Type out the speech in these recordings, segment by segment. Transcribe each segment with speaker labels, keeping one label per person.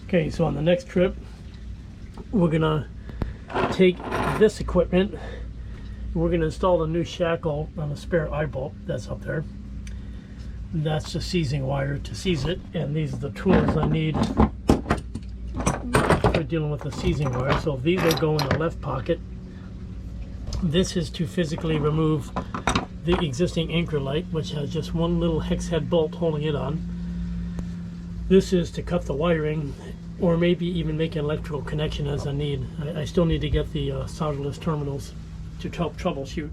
Speaker 1: Okay, so on the next trip, we're gonna take this equipment. We're gonna install a new shackle on a spare eye bolt that's up there. That's the seizing wire to seize it, and these are the tools I need for dealing with the seizing wire. So these will go in the left pocket. This is to physically remove the existing anchor light, which has just one little hex head bolt holding it on. This is to cut the wiring, or maybe even make an electrical connection as I need. I still need to get the solderless terminals to help troubleshoot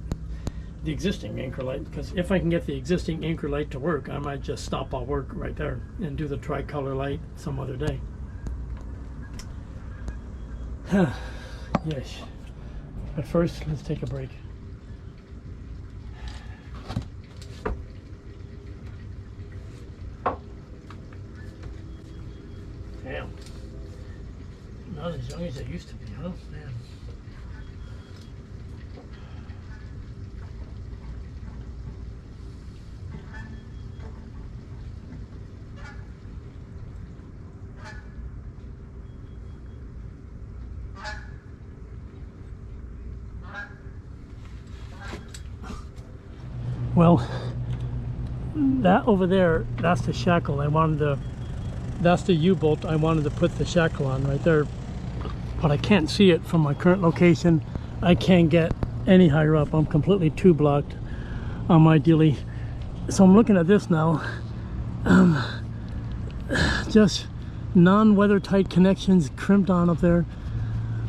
Speaker 1: the existing anchor light, because if I can get the existing anchor light to work, I might just stop all work right there and do the tricolor light some other day. Yes. But first, let's take a break. Damn. Not as young as I used to be, huh? Man. Well, that over there, that's the shackle I wanted to, that's the U-bolt I wanted to put the shackle on right there. But I can't see it from my current location. I can't get any higher up. I'm completely tube blocked on my dealie. So I'm looking at this now. Just non-weather tight connections crimped on up there.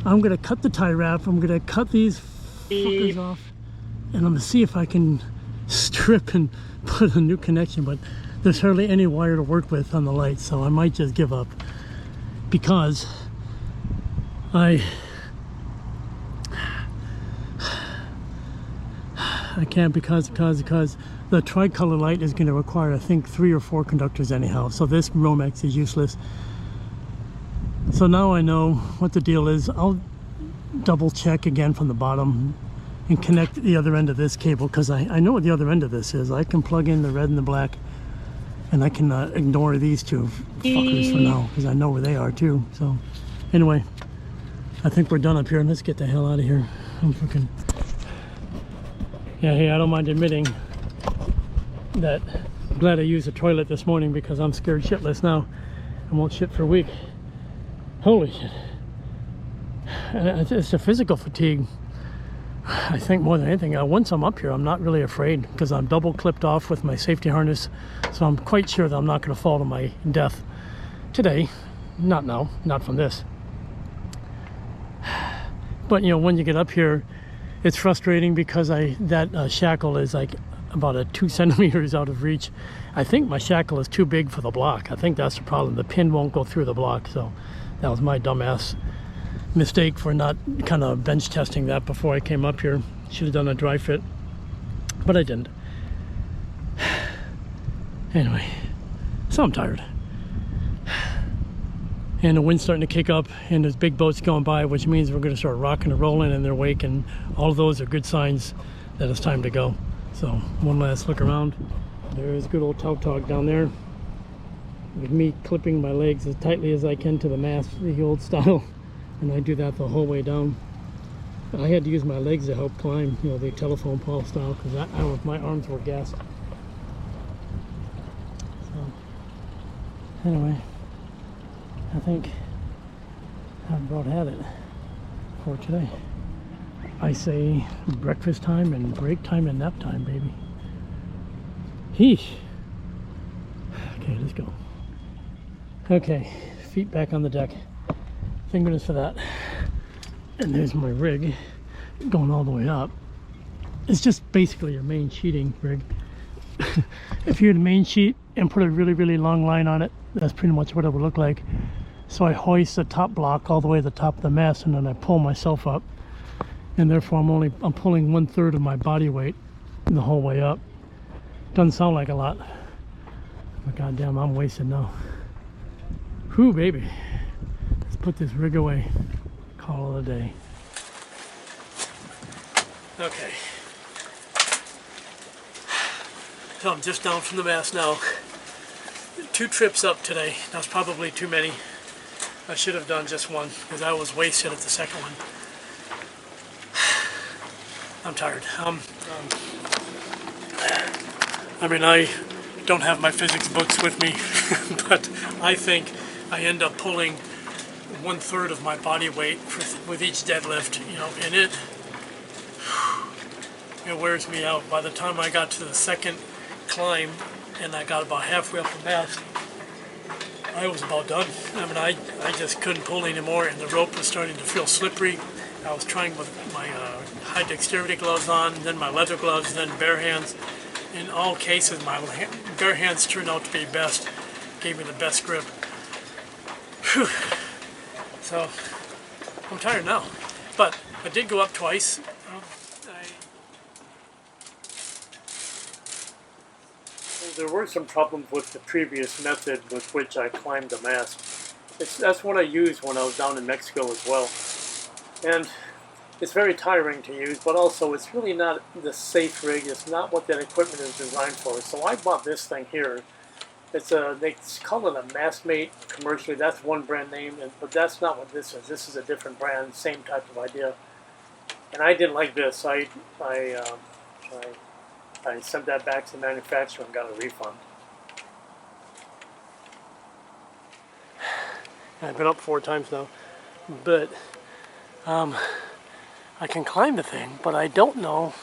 Speaker 1: I'm gonna cut the tie wrap. I'm gonna cut these fuckers off, and I'm gonna see if I can strip and put a new connection, but there's hardly any wire to work with on the light, so I might just give up, because I can't, because the tricolor light is going to require, I think, 3 or 4 conductors anyhow, so this Romex is useless. So now I know what the deal is. I'll double check again from the bottom and connect the other end of this cable, because I know what the other end of this is. I can plug in the red and the black, and I can ignore these two fuckers for now, because I know where they are too. So anyway, I think we're done up here, and let's get the hell out of here. I'm fucking, yeah, hey, I don't mind admitting that I'm glad I used the toilet this morning, because I'm scared shitless now. I won't shit for a week. Holy shit. And it's a physical fatigue, I think, more than anything. Once I'm up here, I'm not really afraid, because I'm double clipped off with my safety harness, so I'm quite sure that I'm not going to fall to my death today. Not now, not from this. But you know, when you get up here, it's frustrating, because that shackle is like about 2 centimeters out of reach. I think my shackle is too big for the block. I think that's the problem. The pin won't go through the block, so that was my dumbass mistake for not kind of bench testing that before I came up here. Should have done a dry fit, but I didn't. Anyway, so I'm tired, and the wind's starting to kick up, and there's big boats going by, which means we're going to start rocking and rolling in their wake, and all of those are good signs that it's time to go. So one last look around. There's good old Tautog down there, with me clipping my legs as tightly as I can to the mast, the old style. And I do that the whole way down. I had to use my legs to help climb, you know, the telephone pole style, because my arms were gassed. So, anyway, I think I've about had it for today. I say breakfast time and break time and nap time, baby. Heesh. Okay, let's go. Okay, feet back on the deck. Thank goodness for that. And there's my rig going all the way up. It's just basically your main sheeting rig. If you had a main sheet and put a really, really long line on it, that's pretty much what it would look like. So I hoist the top block all the way to the top of the mast, and then I pull myself up. And therefore I'm pulling 1/3 of my body weight the whole way up. Doesn't sound like a lot, but goddamn, I'm wasted now. Whew, baby. Put this rig away, call it a day. Okay, so I'm just down from the mast now. 2 trips up today. That's probably too many. I should have done just one because I was wasted at the second one. I'm tired. I mean, I don't have my physics books with me, but I think I end up pulling 1/3 of my body weight with each deadlift, you know, and it wears me out. By the time I got to the second climb and I got about halfway up the mast, I was about done. I mean, I just couldn't pull anymore, and the rope was starting to feel slippery. I was trying with my high dexterity gloves on, then my leather gloves, then bare hands. In all cases, my bare hands turned out to be best, gave me the best grip. Whew. So, I'm tired now. But I did go up twice. There were some problems with the previous method with which I climbed the mast. That's what I used when I was down in Mexico as well. And it's very tiring to use, but also it's really not the safe rig. It's not what that equipment is designed for. So I bought this thing here. They call it a Mastmate commercially. That's one brand name, but that's not what this is. This is a different brand, same type of idea. And I didn't like this. I sent that back to the manufacturer and got a refund. I've been up 4 times now, but I can climb the thing, but I don't know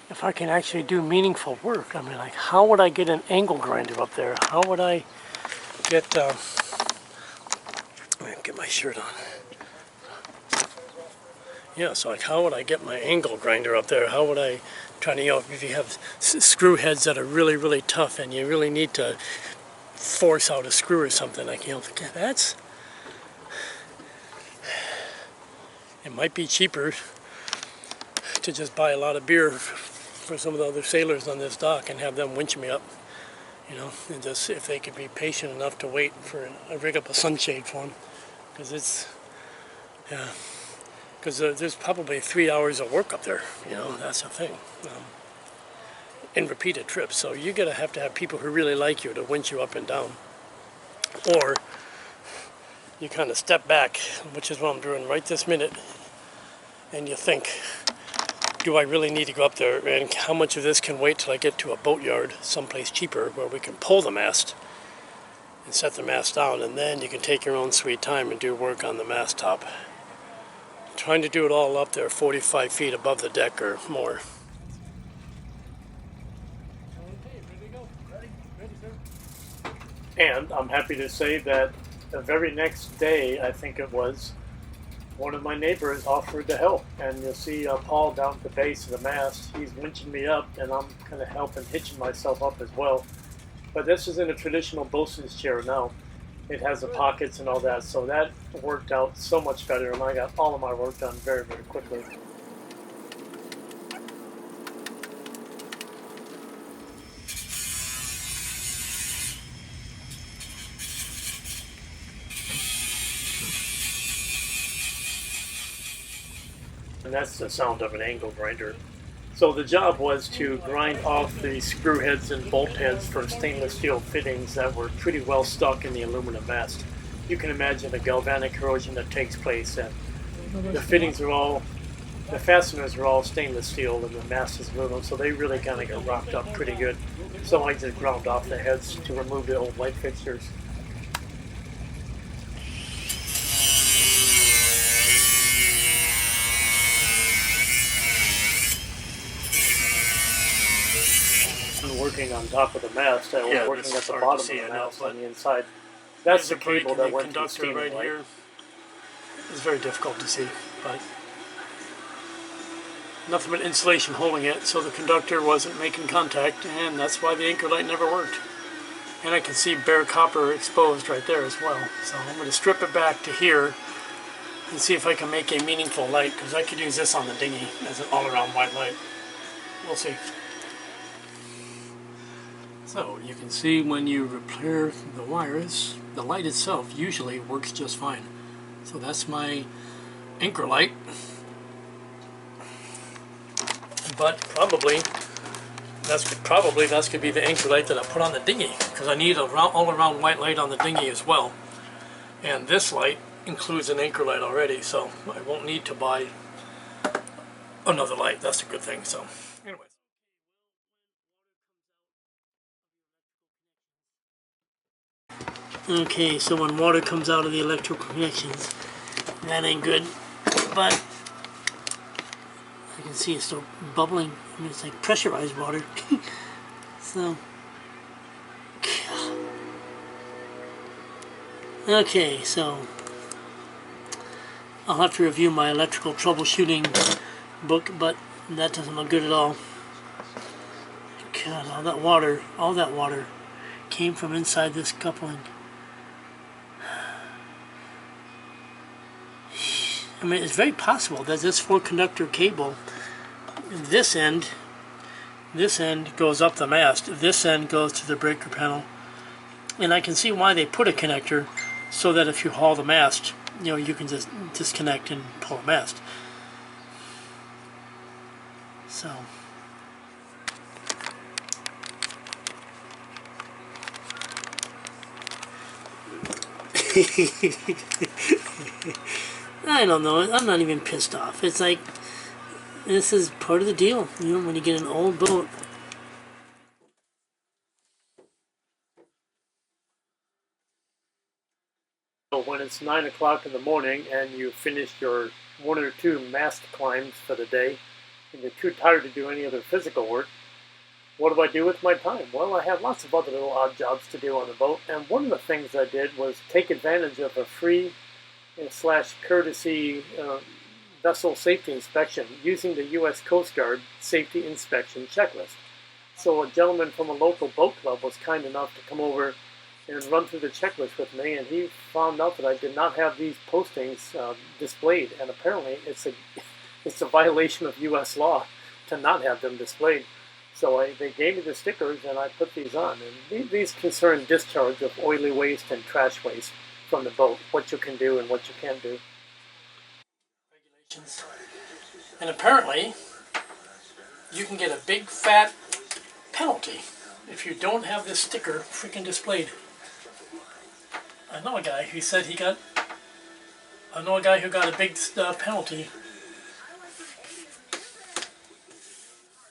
Speaker 1: if I can actually do meaningful work. I mean, like, how would I get an angle grinder up there? How would I get, let me get my shirt on. Yeah, so like, how would I get my angle grinder up there? How would I try to, you know, if you have screw heads that are really, really tough and you really need to force out a screw or something, like, you know, it might be cheaper to just buy a lot of beer for some of the other sailors on this dock and have them winch me up, you know, and just if they could be patient enough to wait for rig up a sunshade for them, because it's, yeah, because there's probably 3 hours of work up there, you know, that's the thing, in repeated trips. So you're gonna have to have people who really like you to winch you up and down, or you kind of step back, which is what I'm doing right this minute, and you think, do I really need to go up there, and how much of this can wait till I get to a boatyard someplace cheaper where we can pull the mast and set the mast down, and then you can take your own sweet time and do work on the mast top. Trying to do it all up there 45 feet above the deck or more. And I'm happy to say that the very next day, I think it was, one of my neighbors offered to help. And you'll see Paul down at the base of the mast. He's winching me up, and I'm kind of helping hitching myself up as well. But this is in a traditional bosun's chair now. It has the pockets and all that, so that worked out so much better, and I got all of my work done very, very quickly. And that's the sound of an angle grinder. So the job was to grind off the screw heads and bolt heads for stainless steel fittings that were pretty well stuck in the aluminum mast. You can imagine the galvanic corrosion that takes place, and the fittings are all, the fasteners are all stainless steel and the mast is aluminum, so they really kind of got rocked up pretty good. So I just ground off the heads to remove the old light fixtures. Working on top of the mast, I was working at the bottom of the mast on the inside. That's the cable that went to the steaming right here. It's very difficult to see, but nothing but insulation holding it, so the conductor wasn't making contact, and that's why the anchor light never worked. And I can see bare copper exposed right there as well. So I'm going to strip it back to here and see if I can make a meaningful light, because I could use this on the dinghy as an all-around white light. We'll see. So you can see when you repair the wires, the light itself usually works just fine. So that's my anchor light. But probably that's going to be the anchor light that I put on the dinghy, because I need a all-around white light on the dinghy as well. And this light includes an anchor light already, so I won't need to buy another light. That's a good thing. So anyways. Okay, so when water comes out of the electrical connections, that ain't good, but I can see it's still bubbling. I mean, it's like pressurized water. So, okay, so I'll have to review my electrical troubleshooting book, but that doesn't look good at all. God, all that water came from inside this coupling. I mean, it's very possible that this 4-conductor cable, this end goes up the mast, this end goes to the breaker panel, and I can see why they put a connector so that if you haul the mast, you know, you can just disconnect and pull a mast. So I don't know, I'm not even pissed off. It's like, this is part of the deal, you know, when you get an old boat. So when it's 9 o'clock in the morning and you finished your 1 or 2 mast climbs for the day, and you're too tired to do any other physical work, what do I do with my time? Well, I have lots of other little odd jobs to do on the boat, and one of the things I did was take advantage of a free / courtesy vessel safety inspection using the U.S. Coast Guard safety inspection checklist. So a gentleman from a local boat club was kind enough to come over and run through the checklist with me, and he found out that I did not have these postings displayed, and apparently it's a violation of U.S. law to not have them displayed. So they gave me the stickers, and I put these on, and these concern discharge of oily waste and trash waste from the boat, what you can do and what you can't do. Regulations. And apparently, you can get a big fat penalty if you don't have this sticker freaking displayed. I know a guy who said he got. I know a guy who got a big penalty.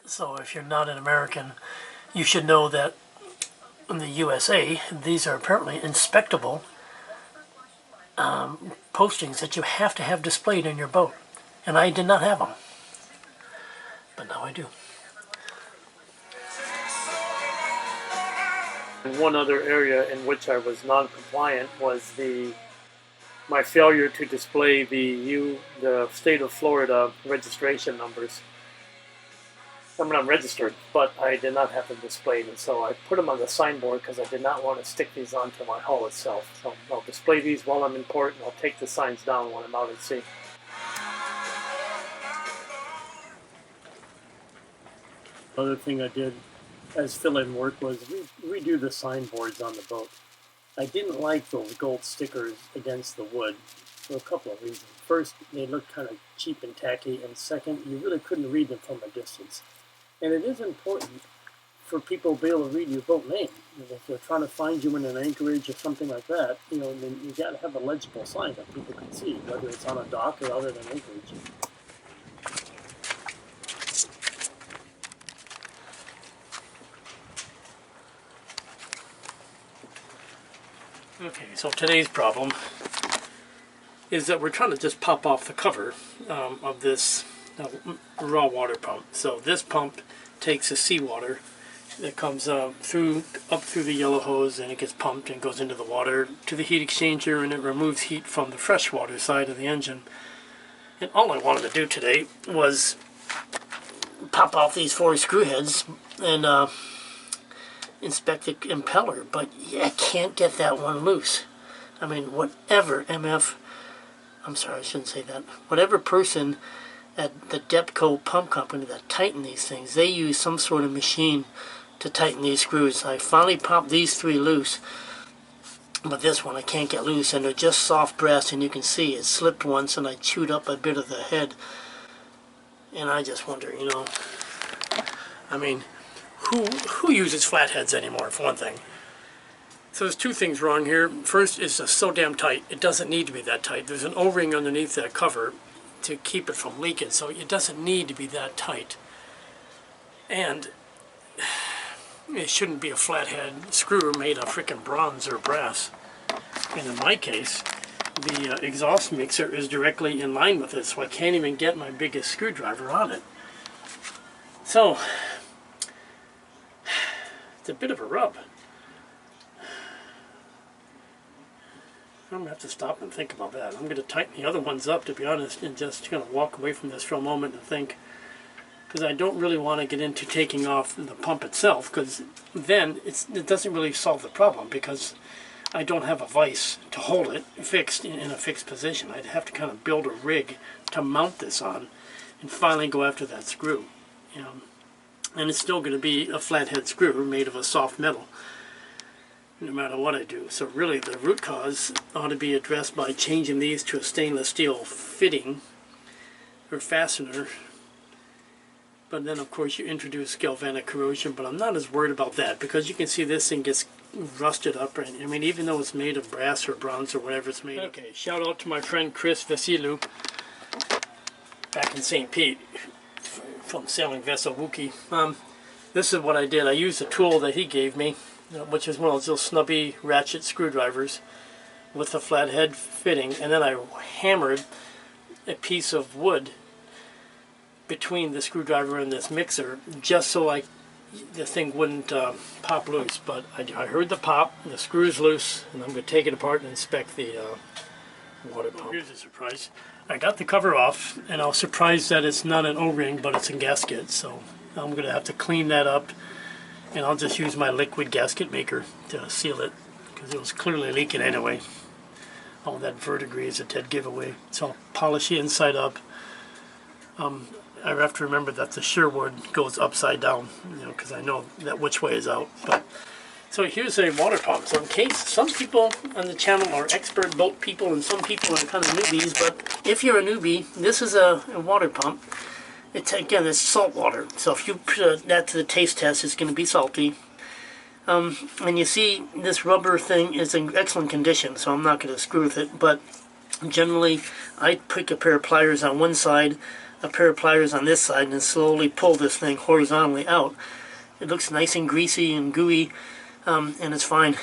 Speaker 1: So if you're not an American, you should know that in the USA, these are apparently inspectable postings that you have to have displayed in your boat. And I did not have them. But now I do. One other area in which I was non-compliant was my failure to display the state of Florida registration numbers. I mean, I'm registered, but I did not have them displayed, and so I put them on the signboard because I did not want to stick these onto my hull itself. So I'll display these while I'm in port, and I'll take the signs down when I'm out at sea. Other thing I did as fill-in work was redo the signboards on the boat. I didn't like those gold stickers against the wood for a couple of reasons. First, they looked kind of cheap and tacky, and second, you really couldn't read them from a distance. And it is important for people to be able to read your boat name. If they're trying to find you in an anchorage or something like that, you know, then you got to have a legible sign that people can see, whether it's on a dock or other than anchorage. Okay, so today's problem is that we're trying to just pop off the cover of this raw water pump. So this pump takes the seawater that comes up through the yellow hose, and it gets pumped and goes into the water to the heat exchanger, and it removes heat from the freshwater side of the engine. And all I wanted to do today was pop off these 4 screw heads and inspect the impeller, but yeah, I can't get that one loose. I mean, whatever whatever person at the Depco pump company that tighten these things, they use some sort of machine to tighten these screws. I finally popped these 3 loose, but this one I can't get loose, and they're just soft brass, and you can see it slipped once, and I chewed up a bit of the head. And I just wonder, you know, I mean, who uses flatheads anymore, for one thing? So there's two things wrong here. First, it's just so damn tight. It doesn't need to be that tight. There's an O-ring underneath that cover to keep it from leaking, so it doesn't need to be that tight. And it shouldn't be a flathead screw made of freaking bronze or brass. And in my case, the exhaust mixer is directly in line with it, so I can't even get my biggest screwdriver on it. So, it's a bit of a rub. I'm going to have to stop and think about that. I'm going to tighten the other ones up, to be honest, and just going to walk away from this for a moment and think. Because I don't really want to get into taking off the pump itself, because then it doesn't really solve the problem, because I don't have a vise to hold it fixed in a fixed position. I'd have to kind of build a rig to mount this on and finally go after that screw. And it's still going to be a flathead screw made of a soft metal, no matter what I do. So really the root cause ought to be addressed by changing these to a stainless steel fitting or fastener. But then of course you introduce galvanic corrosion, but I'm not as worried about that, because you can see this thing gets rusted up. I mean, even though it's made of brass or bronze or whatever it's made of. Okay, shout out to my friend Chris Vasilou back in St. Pete from Sailing Vessel Wookie. This is what I did. I used a tool that he gave me, which is one of those little snubby ratchet screwdrivers with a flathead fitting, and then I hammered a piece of wood between the screwdriver and this mixer just so the thing wouldn't pop loose. But I heard the pop, the screw is loose, and I'm going to take it apart and inspect the water pump. Here's a surprise. I got the cover off, and I was surprised that it's not an O-ring, but it's a gasket, so I'm going to have to clean that up. And I'll just use my liquid gasket maker to seal it, because it was clearly leaking anyway. All that verdigris is a dead giveaway. So I'll polish the inside up. I have to remember that the Sherwood goes upside down, because I know that which way is out. But so here's a water pump. So in case some people on the channel are expert boat people and some people are kind of newbies, but if you're a newbie, this is a water pump. Again, it's salt water, so if you put that to the taste test, it's going to be salty. And you see, this rubber thing is in excellent condition, so I'm not going to screw with it, but generally, I pick a pair of pliers on one side, a pair of pliers on this side, and slowly pull this thing horizontally out. It looks nice and greasy and gooey, and it's fine.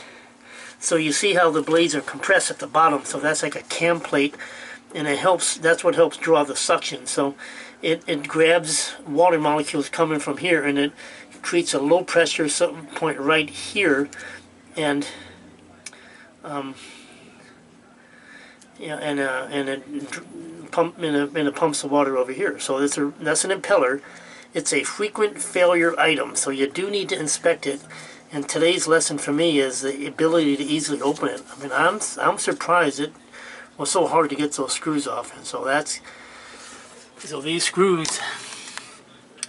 Speaker 1: So you see how the blades are compressed at the bottom, so that's like a cam plate, and it helps. That's what helps draw the suction. So it grabs water molecules coming from here, and it creates a low pressure point right here, and it pumps the water over here. So that's an impeller. It's a frequent failure item, so you do need to inspect it. And today's lesson for me is the ability to easily open it. I mean, I'm surprised it was so hard to get those screws off. And so these screws,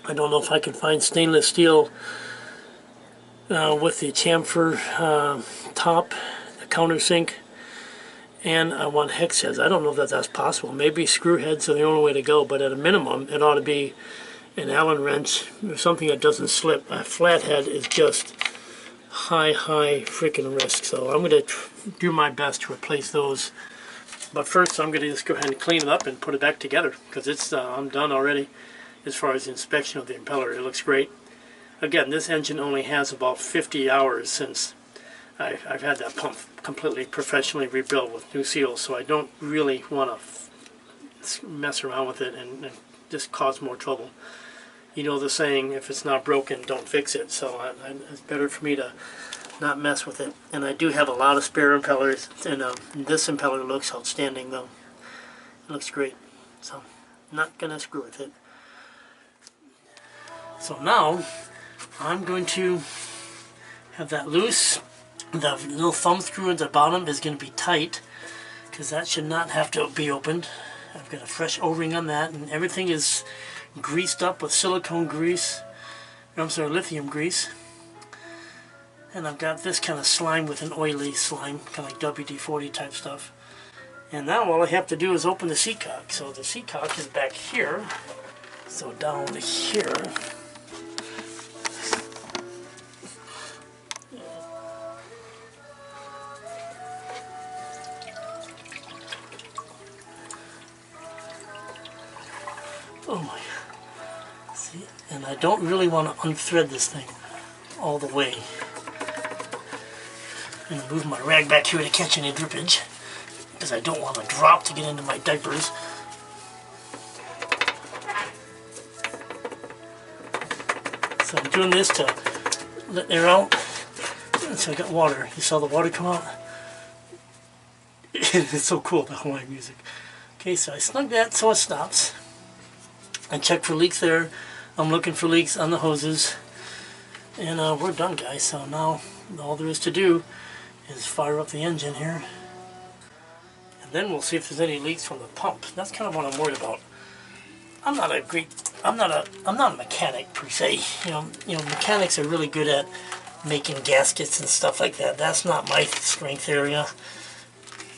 Speaker 1: I don't know if I can find stainless steel with the chamfer top, the countersink, and I want hex heads. I don't know if that's possible. Maybe screw heads are the only way to go, but at a minimum, it ought to be an Allen wrench or something that doesn't slip. A flathead is just high freaking risk. So I'm going to do my best to replace those. But first, I'm going to just go ahead and clean it up and put it back together, because I'm done already as far as the inspection of the impeller. It looks great. Again, this engine only has about 50 hours since I've had that pump completely professionally rebuilt with new seals, so I don't really want to mess around with it and just cause more trouble. You know the saying, if it's not broken, don't fix it. So it's better for me to not mess with it. And I do have a lot of spare impellers, and this impeller looks outstanding though. It looks great. So I'm not going to screw with it. So now I'm going to have that loose. The little thumb screw at the bottom is going to be tight, because that should not have to be opened. I've got a fresh O-ring on that, and everything is greased up with silicone grease. I'm sorry, lithium grease. And I've got this kind of slime with an oily slime, kind of like WD-40 type stuff. And now all I have to do is open the seatcock. So the seatcock is back here. So down here. Oh my. See, and I don't really want to unthread this thing all the way. I'm going to move my rag back here to catch any drippage, because I don't want to drop to get into my diapers. So I'm doing this to let air out. So I got water. You saw the water come out? It's so cool, the Hawaiian music. Okay, so I snug that so it stops. I check for leaks there. I'm looking for leaks on the hoses. And we're done, guys. So now all there is to do is fire up the engine here. And then we'll see if there's any leaks from the pump. That's kind of what I'm worried about. I'm not a mechanic per se. You know, mechanics are really good at making gaskets and stuff like that. That's not my strength area.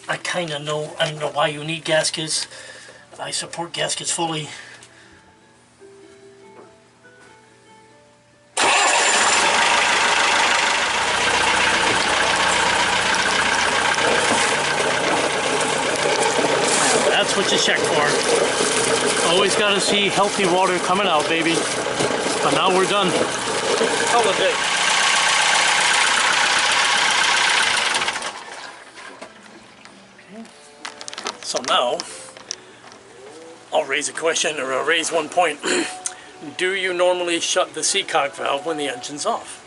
Speaker 1: I don't know why you need gaskets. I support gaskets fully. That's what you check for. Always got to see healthy water coming out, baby. But now we're done. Call it a day. So now, I'll raise a question, or I'll raise one point. Do you normally shut the seacock valve when the engine's off?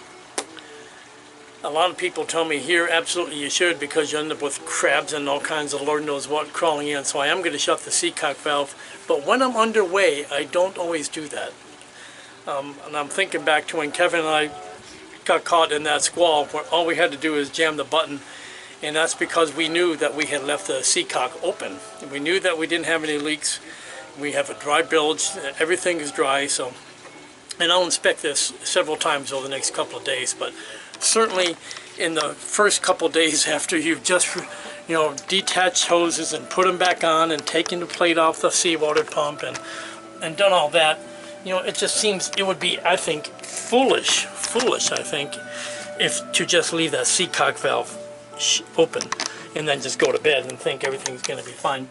Speaker 1: A lot of people tell me here, absolutely you should, because you end up with crabs and all kinds of Lord knows what crawling in. So I am going to shut the seacock valve. But when I'm underway, I don't always do that. And I'm thinking back to when Kevin and I got caught in that squall, where all we had to do is jam the button. And that's because we knew that we had left the seacock open. And we knew that we didn't have any leaks. We have a dry bilge. Everything is dry. So, and I'll inspect this several times over the next couple of days. But certainly in the first couple of days after you've just, detached hoses and put them back on and taken the plate off the seawater pump and done all that, it just seems it would be, I think, foolish, I think, if to just leave that seacock valve open and then just go to bed and think everything's going to be fine.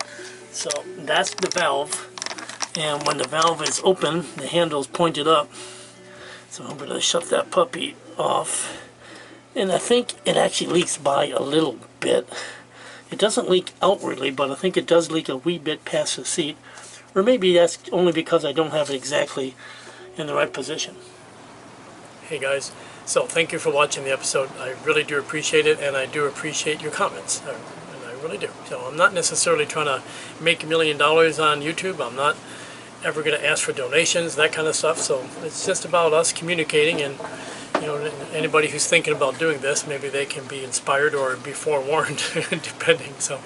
Speaker 1: So that's the valve, and when the valve is open, the handle's pointed up. So I'm going to shut that puppy off, and I think it actually leaks by a little bit. It doesn't leak outwardly, but I think it does leak a wee bit past the seat, or maybe that's only because I don't have it exactly in the right position. Hey guys, so thank you for watching the episode. I really do appreciate it, and I do appreciate your comments, and I really do. So I'm not necessarily trying to make $1 million on YouTube. I'm not ever going to ask for donations, that kind of stuff. So it's just about us communicating, and anybody who's thinking about doing this, maybe they can be inspired or be forewarned, depending. So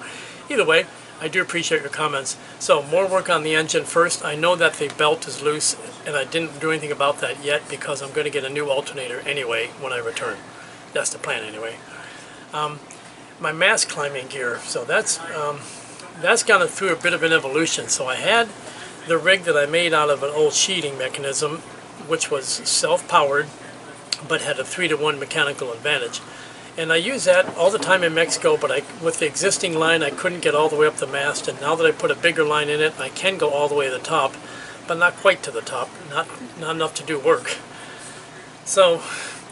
Speaker 1: either way, I do appreciate your comments. So more work on the engine first. I know that the belt is loose, and I didn't do anything about that yet because I'm going to get a new alternator anyway when I return. That's the plan anyway. My mast climbing gear, so that's gone through a bit of an evolution. So I had the rig that I made out of an old sheeting mechanism, which was self-powered but had a 3-to-1 mechanical advantage. And I use that all the time in Mexico, but with the existing line I couldn't get all the way up the mast, and now that I put a bigger line in it, I can go all the way to the top, but not quite to the top, not enough to do work. So,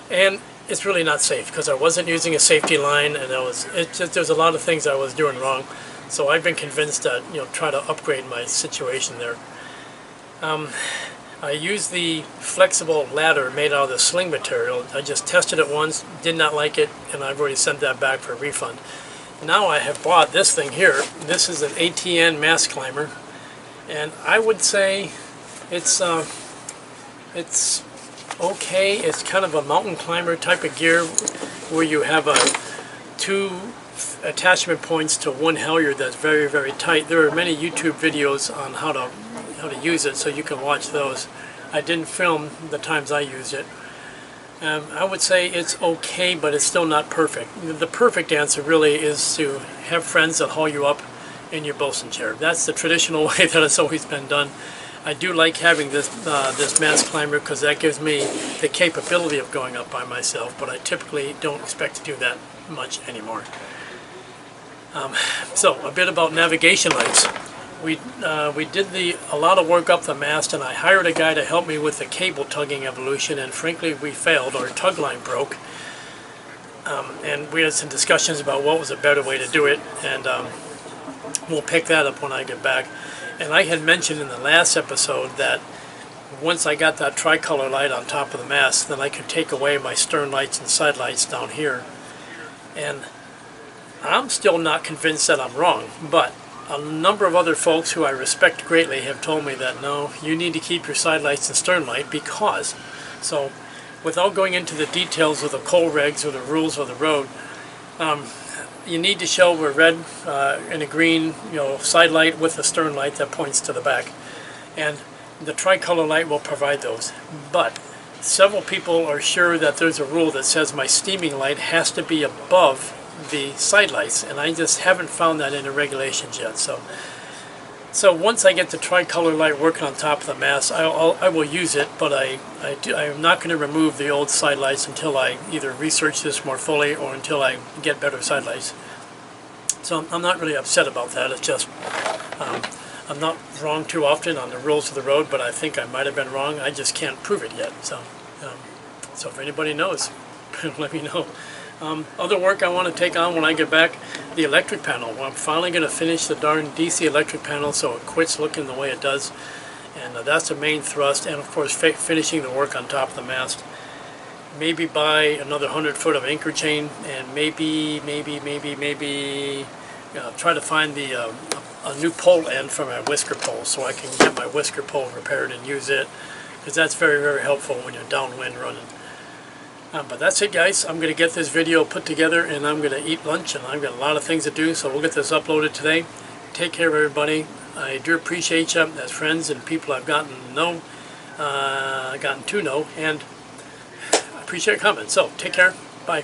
Speaker 1: and it's really not safe because I wasn't using a safety line, and there's a lot of things I was doing wrong. So I've been convinced that, try to upgrade my situation there. I used the flexible ladder made out of the sling material. I just tested it once, did not like it, and I've already sent that back for a refund. Now I have bought this thing here. This is an ATN mast climber, and I would say it's okay. It's kind of a mountain climber type of gear where you have 2 attachment points to one halyard that's very, very tight. There are many YouTube videos on how to use it, so you can watch those. I didn't film the times I used it. I would say it's okay, but it's still not perfect. The perfect answer really is to have friends that haul you up in your bosun chair. That's the traditional way that it's always been done. I do like having this mast climber because that gives me the capability of going up by myself, but I typically don't expect to do that much anymore. So a bit about navigation lights. we did a lot of work up the mast, and I hired a guy to help me with the cable tugging evolution, and frankly we failed. Our tug line broke, and we had some discussions about what was a better way to do it, and we'll pick that up when I get back. And I had mentioned in the last episode that once I got that tricolor light on top of the mast, then I could take away my stern lights and side lights down here. And I'm still not convinced that I'm wrong, but a number of other folks who I respect greatly have told me that no, you need to keep your side lights and stern light because. So without going into the details of the coal regs or the rules of the road, you need to show a red and a green, side light with a stern light that points to the back, and the tricolor light will provide those. But several people are sure that there's a rule that says my steaming light has to be above the side lights, and I just haven't found that in the regulations yet. So once I get the tricolor light working on top of the mast, I will use it, but I'm not going to remove the old side lights until I either research this more fully or until I get better side lights. So I'm not really upset about that. It's just I'm not wrong too often on the rules of the road, but I think I might have been wrong. I just can't prove it yet. So if anybody knows, let me know. Other work I want to take on when I get back, the electric panel. Well, I'm finally going to finish the darn DC electric panel so it quits looking the way it does. And that's the main thrust, and of course finishing the work on top of the mast. Maybe buy another 100 foot of anchor chain, and maybe try to find a new pole end for my whisker pole so I can get my whisker pole repaired and use it, because that's very, very helpful when you're downwind running. But that's it, guys. I'm going to get this video put together, and I'm going to eat lunch, and I've got a lot of things to do, so we'll get this uploaded today. Take care, everybody. I do appreciate you as friends and people I've gotten to know, and I appreciate your comments. So take care. Bye.